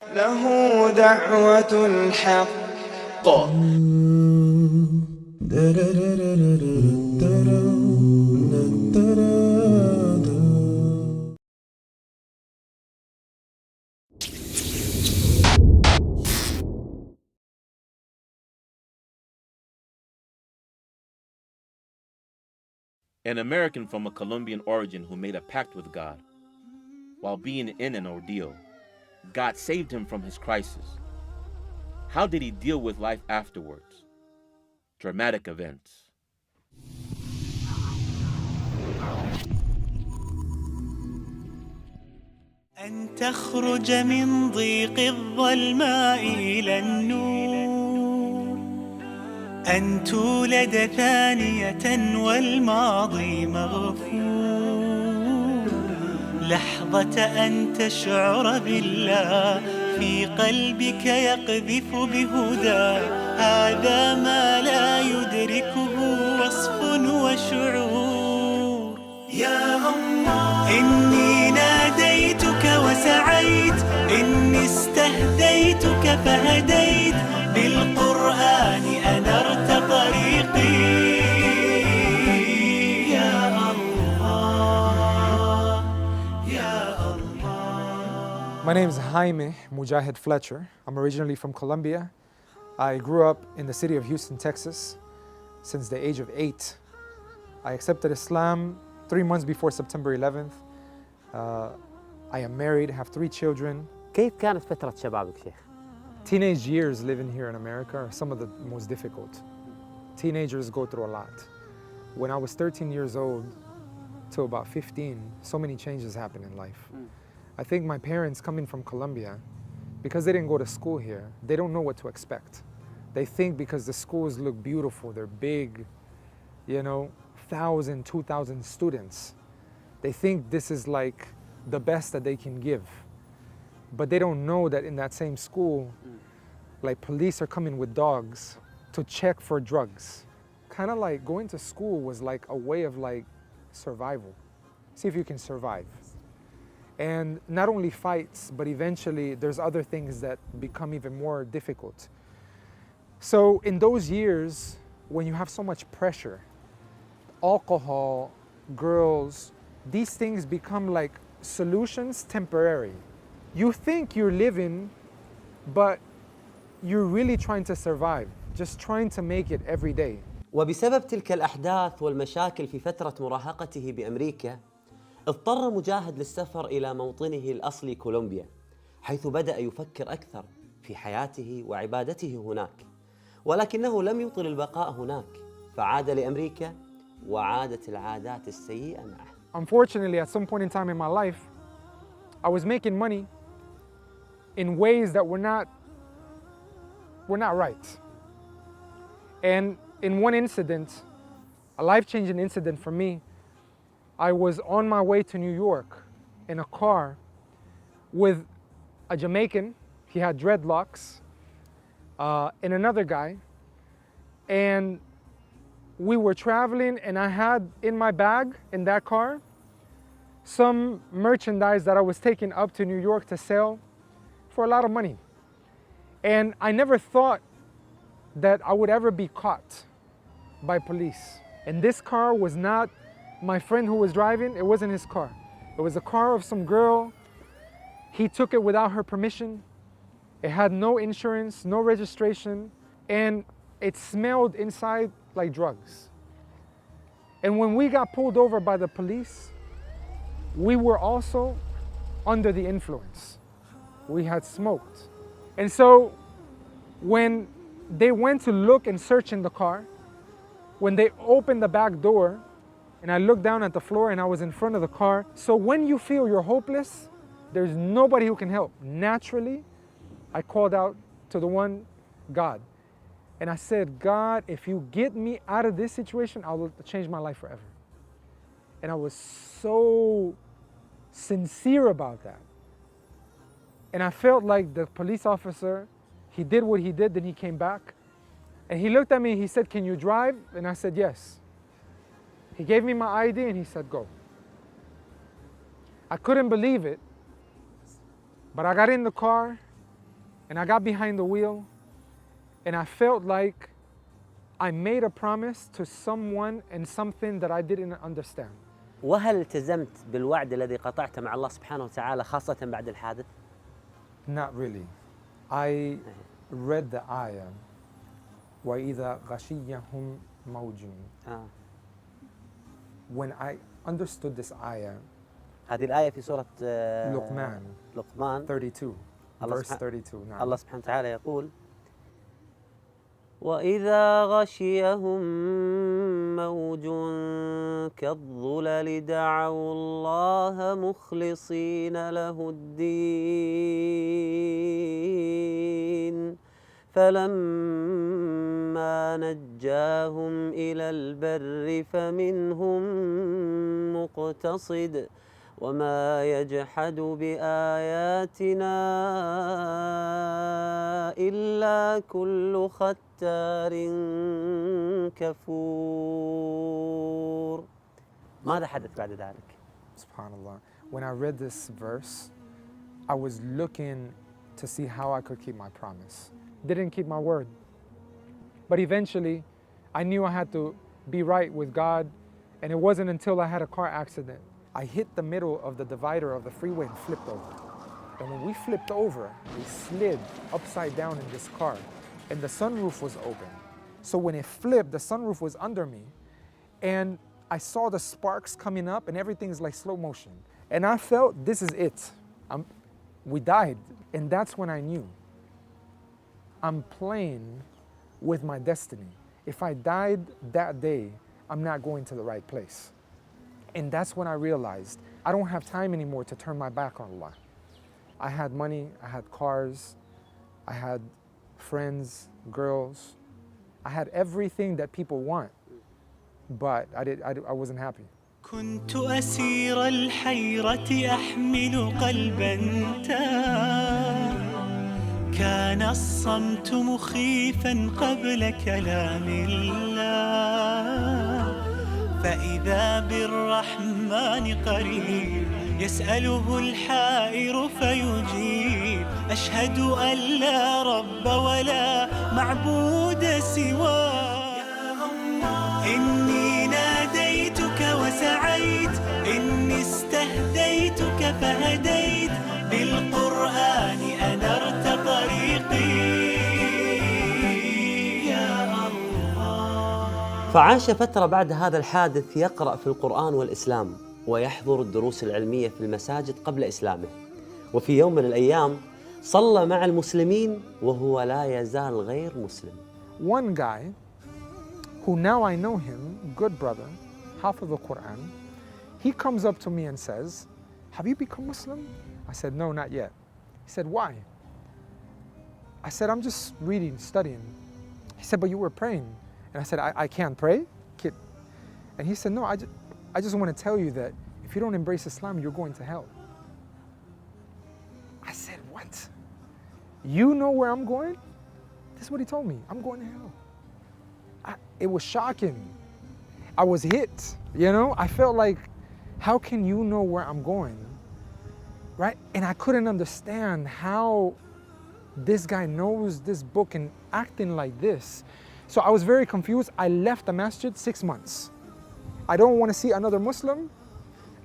له دعوة الحق. An American from a Colombian origin who made a pact with God. While being in an ordeal, God saved him from his crisis. How did he deal with life afterwards? Dramatic events. أن تخرج من ضيق الظلماء إلى النور، أن تولد ثانية والماضي مغفور، لحظة أن تشعر بالله في قلبك يقذف بهدى، هذا ما لا يدركه وصف وشعور. يا الله إني ناديتك وسعيت، إني استهديتك فهديت، بالقرآن أنرت طريقي. يا الله يا الله. My name is Jaime Mudžahid Fletcher. I'm originally from Columbia. I grew up in the city of Houston, Texas since the age of 8. I accepted Islam 3 months before September 11th. I am married, have 3 children. كيف كانت فترة شبابك شيخ؟ Teenage years living here in America are some of the most difficult. Teenagers go through a lot. When I was 13 years old to about 15, so many changes happened in life. I think my parents coming from Colombia, because they didn't go to school here, they don't know what to expect. They think because the schools look beautiful, they're big, 1,000, 2,000 students. They think this is like the best that they can give. But they don't know that in that same school, like police are coming with dogs to check for drugs. Kind of like going to school was like a way of like survival. See if you can survive. And not only fights, but eventually there's other things that become even more difficult. So in those years, when you have so much pressure, alcohol, girls, these things become like solutions temporary. You think you're living, but you're really trying to survive, just trying to make it every day. وبسبب تلك الأحداث والمشاكل في فترة مراهقته بأمريكا، اضطر مجاهد للسفر إلى موطنه الأصلي كولومبيا، حيث بدأ يفكر أكثر في حياته وعبادته هناك، ولكنه لم يطل البقاء هناك، فعاد لأمريكا وعادت العادات السيئة معه. Unfortunately, at some point in time in my life, I was making money in ways that were not right. And in one incident, a life-changing incident for me, I was on my way to New York in a car with a Jamaican, he had dreadlocks, and another guy. And we were traveling, and I had in my bag, in that car, some merchandise that I was taking up to New York to sell for a lot of money. And I never thought that I would ever be caught by police. And this car was not my friend who was driving, it wasn't his car. It was a car of some girl. He took it without her permission. It had no insurance, no registration, and it smelled inside like drugs. And when we got pulled over by the police, we were also under the influence. We had smoked. And so when they went to look and search in the car, when they opened the back door, and I looked down at the floor and I was in front of the car. So when you feel you're hopeless, there's nobody who can help. Naturally, I called out to the one, God. And I said, God, if you get me out of this situation, I will change my life forever. And I was so sincere about that. And I felt like the police officer, he did what he did, then he came back. And he looked at me, he said, can you drive? And I said, yes. He gave me my ID and he said, go. I couldn't believe it, but I got in the car and I got behind the wheel, and I felt like I made a promise to someone and something that I didn't understand. وهل التزمت بالوعد الذي قطعته مع الله سبحانه وتعالى خاصة بعد الحادث؟ Not really. I read the ayah, وَإِذَا غَشِيَّهُمْ مَوْجٌ. When I understood this ayah, هذه الآية في سورة لقمان 32, verse 32. نعم. الله سبحانه وتعالى يقول: وإذا غشيهم موج كالظلل دعوا الله مخلصين له الدين فلما نجاهم إلى البر فمنهم مقتصد وما يجحد بآياتنا إلا كل ختار كفور. ماذا حدث بعد ذلك؟ Subhanallah. When I read this verse, I was looking to see how I could keep my promise. Didn't keep my word. But eventually, I knew I had to be right with God, and it wasn't until I had a car accident. I hit the middle of the divider of the freeway and flipped over. And when we flipped over, we slid upside down in this car, and the sunroof was open. So when it flipped, the sunroof was under me, and I saw the sparks coming up, and everything's like slow motion. And I felt, this is it. We died. And that's when I knew I'm playing with my destiny. If I died that day, I'm not going to the right place. And that's when I realized I don't have time anymore to turn my back on Allah. I had money, I had cars, I had friends, girls. I had everything that people want, but I wasn't happy. كنت أسير الحيرة أحمل قلبا تاه كان الصمت مخيفا قبل كلام الله فإذا بالرحمن قريب يسأله الحائر فيجيب أشهد أن لا رب ولا معبود سواه إني ناديتك وسعيت إني استهديتك فهديت بالقرآن أنرت طريقي يا الله. فعاش فترة بعد هذا الحادث يقرأ في القرآن والإسلام ويحضر الدروس العلمية في المساجد قبل إسلامه. وفي يوم من الأيام صلى مع المسلمين وهو لا يزال غير مسلم. One guy who now I know him, good brother, half of the Quran, he comes up to me and says, have you become Muslim? I said, no, not yet. He said, why? I said, I'm just reading, studying. He said, but you were praying. And I said, I can't pray? And he said, no, I just want to tell you that if you don't embrace Islam, you're going to hell. I said, what? You know where I'm going? This is what he told me. I'm going to hell. It was shocking. I was hit, you know? I felt like, how can you know where I'm going? Right? And I couldn't understand how this guy knows this book and acting like this. So I was very confused. I left the masjid 6 months. I don't want to see another Muslim.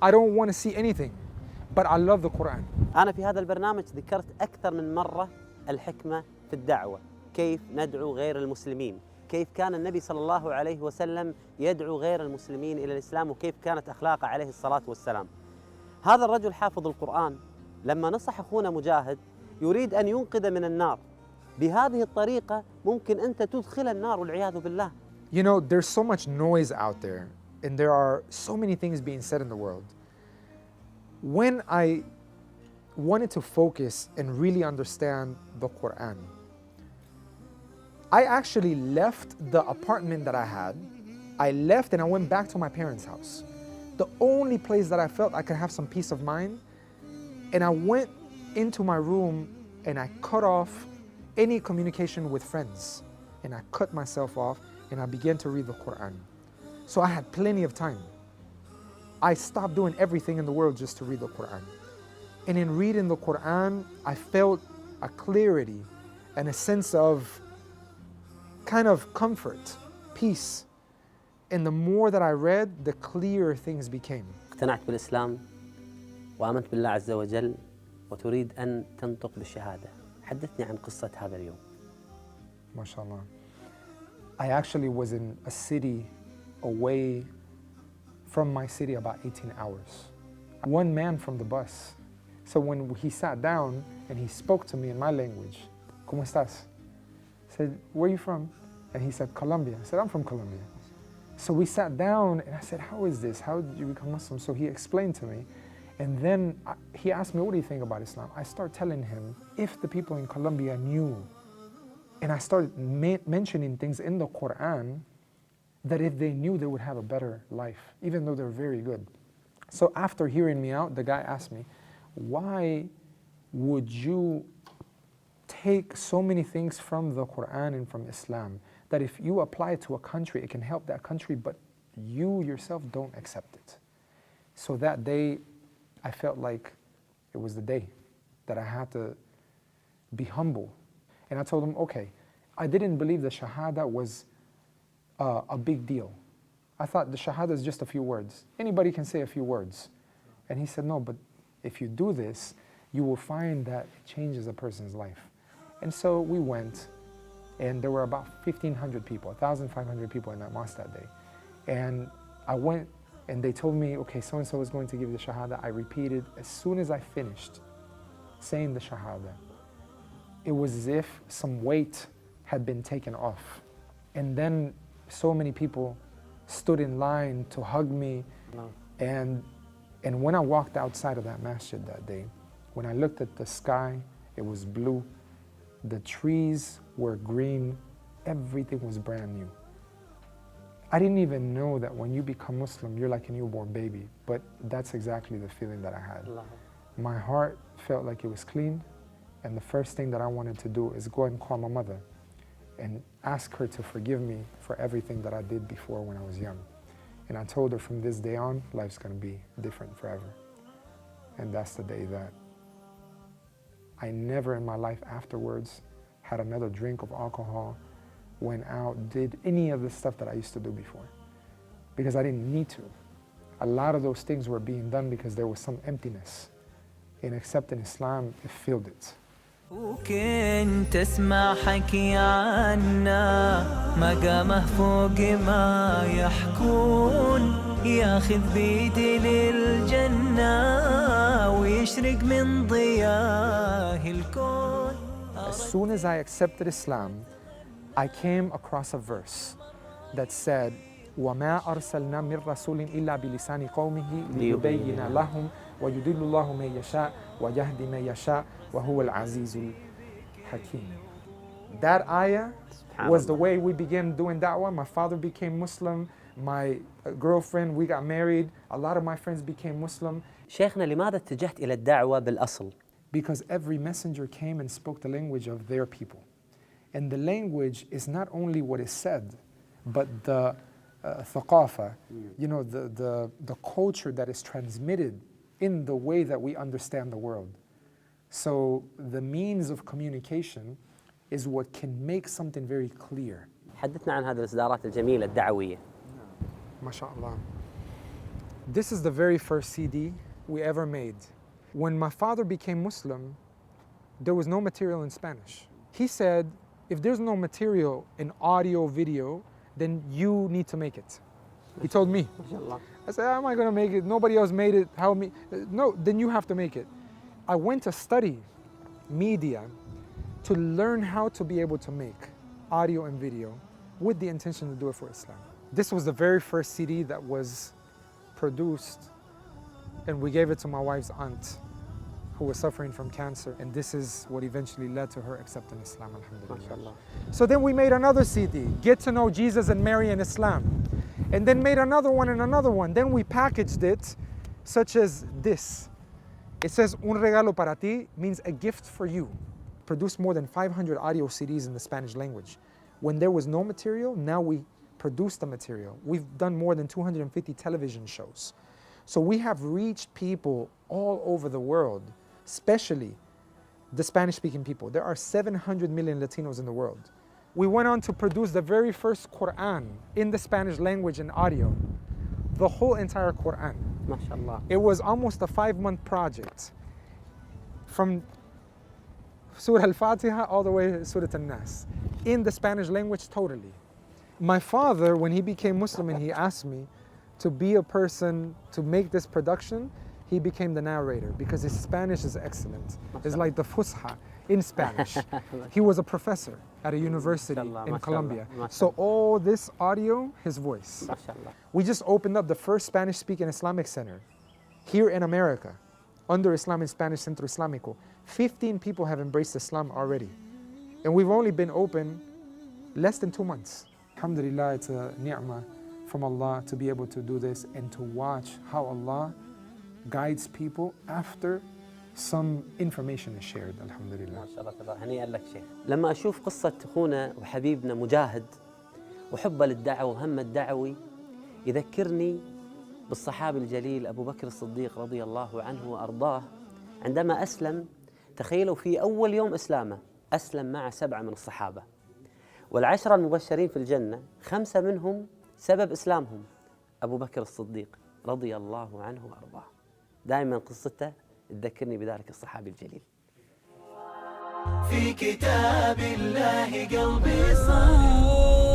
I don't want to see anything. But I love the Quran. أنا في هذا البرنامج ذكرت أكثر من مرة الحكمة في الدعوة. كيف ندعو غير المسلمين. كيف كان النبي صلى الله عليه وسلم يدعو غير المسلمين إلى الإسلام وكيف كانت أخلاقه عليه الصلاة والسلام. هذا الرجل حافظ القرآن لما نصح أخونا مجاهد يريد أن ينقذ من النار. بهذه الطريقة ممكن أنت تدخل النار والعياذ بالله. You know, there's so much noise out there and there are so many things being said in the world. When I wanted to focus and really understand the Quran, I actually left the apartment that I had. I left and I went back to my parents' house. The only place that I felt I could have some peace of mind. And I went into my room and I cut off any communication with friends. And I cut myself off and I began to read the Quran. So I had plenty of time. I stopped doing everything in the world just to read the Quran. And in reading the Quran, I felt a clarity and a sense of kind of comfort, peace. And the more that I read, the clearer things became. اقتنعت بالإسلام وآمنت بالله عز وجل وتريد أن تنطق بالشهادة. حدثني عن قصة هذا اليوم. MashaAllah. I actually was in a city away from my city about 18 hours. One man from the bus. So when he sat down and he spoke to me in my language, ¿Cómo estás? I said, where are you from? And he said, Colombia. I said, I'm from Colombia. So we sat down and I said, how is this? How did you become Muslim? So he explained to me. And then he asked me, what do you think about Islam? I started telling him, if the people in Colombia knew, and I started mentioning things in the Quran, that if they knew, they would have a better life, even though they're very good. So after hearing me out, the guy asked me, why would you take so many things from the Quran and from Islam, that if you apply it to a country, it can help that country, but you yourself don't accept it? So that day, I felt like it was the day that I had to be humble. And I told him, okay, I didn't believe the Shahada was a big deal. I thought the Shahada is just a few words. Anybody can say a few words. And he said, no, but if you do this, you will find that it changes a person's life. And so we went, and there were about 1,500 people, 1,500 people in that mosque that day. And I went, and they told me, okay, so-and-so is going to give the Shahada. I repeated. As soon as I finished saying the Shahada, it was as if some weight had been taken off. And then so many people stood in line to hug me. Wow. And when I walked outside of that masjid that day, when I looked at the sky, it was blue. The trees were green. Everything was brand new. I didn't even know that when you become Muslim, you're like a newborn baby. But that's exactly the feeling that I had. Allah. My heart felt like it was clean. And the first thing that I wanted to do is go and call my mother and ask her to forgive me for everything that I did before when I was young. And I told her from this day on, life's gonna be different forever. And that's the day that I never in my life afterwards had another drink of alcohol, went out, did any of the stuff that I used to do before. Because I didn't need to. A lot of those things were being done because there was some emptiness. And accepting Islam, it filled it. وكنت اسمع حكي عنا مقامه فوق ما يحكون ياخذ بيدي للجنة ويشرق من ضياه الكون. As soon as I accepted Islam, I came across a verse that said, وَمَا أَرْسَلْنَا مِن رَسُولٍ إِلَّا بِلِسَانِ قَوْمِهِ لِيُبَيِّنَ لَهُمْ وَيُضِلُّ اللَّهُ مَن يَشَاءُ وَيَهْدِي مَن يَشَاءُ وَهُوَ الْعَزِيزُ الْحَكِيمُ. That ayah was the way we began doing da'wah. My father became Muslim. My girlfriend, we got married. A lot of my friends became Muslim. شيخنا لماذا اتجهت إلى الدعوة بالأصل؟ Because every messenger came and spoke the language of their people. And the language is not only what is said, but the thaqafa, you know, the culture that is transmitted in the way that we understand the world. So the means of communication is what can make something very clear. حدثنا عن هذه الإصدارات الجميلة الدعوية. MashaAllah. This is the very first CD we ever made. When my father became Muslim, there was no material in Spanish. He said, if there's no material in audio, video, then you need to make it. He told me. I said, how am I going to make it? Nobody else made it. How me? No, then you have to make it. I went to study media to learn how to be able to make audio and video with the intention to do it for Islam. This was the very first CD that was produced, and we gave it to my wife's aunt who was suffering from cancer, and this is what eventually led to her accepting Islam, alhamdulillah. So then we made another CD, Get to Know Jesus and Mary and Islam, and then made another one and another one. Then we packaged it such as this. It says, Un regalo para ti, means a gift for you. Produced more than 500 audio CDs in the Spanish language. When there was no material, now we produced the material. We've done more than 250 television shows. So we have reached people all over the world, especially the Spanish-speaking people. There are 700 million Latinos in the world. We went on to produce the very first Qur'an in the Spanish language and audio, the whole entire Qur'an. MashaAllah. It was almost a 5-month project, from Surah Al-Fatiha all the way to Surah Al-Nas, in the Spanish language totally. My father, when he became Muslim and he asked me to be a person to make this production, he became the narrator because his Spanish is excellent. It's like the Fusha in Spanish. He was a professor at a university in Columbia. So all this audio, his voice. We just opened up the first Spanish-speaking Islamic center here in America, under Islam and Spanish Centro Islamico. 15 people have embraced Islam already. And we've only been open less than 2 months. Alhamdulillah, it's a ni'mah from Allah to be able to do this and to watch how Allah guides people after some information is shared. Alhamdulillah. ما شاء الله تبارك. هنيئا لك شيخ. لما أشوف قصة أخونا وحبيبنا مجاهد وحبه للدعوة وهم الدعوي يذكرني بالصحابي الجليل أبو بكر الصديق رضي الله عنه وأرضاه. عندما أسلم، تخيلوا في أول يوم إسلامه أسلم مع 7 من الصحابة، والعشرة المبشرين في الجنة 5 منهم سبب إسلامهم أبو بكر الصديق رضي الله عنه وأرضاه. دائما قصته تذكرني بذلك الصحابي الجليل. في كتاب الله قلبي صار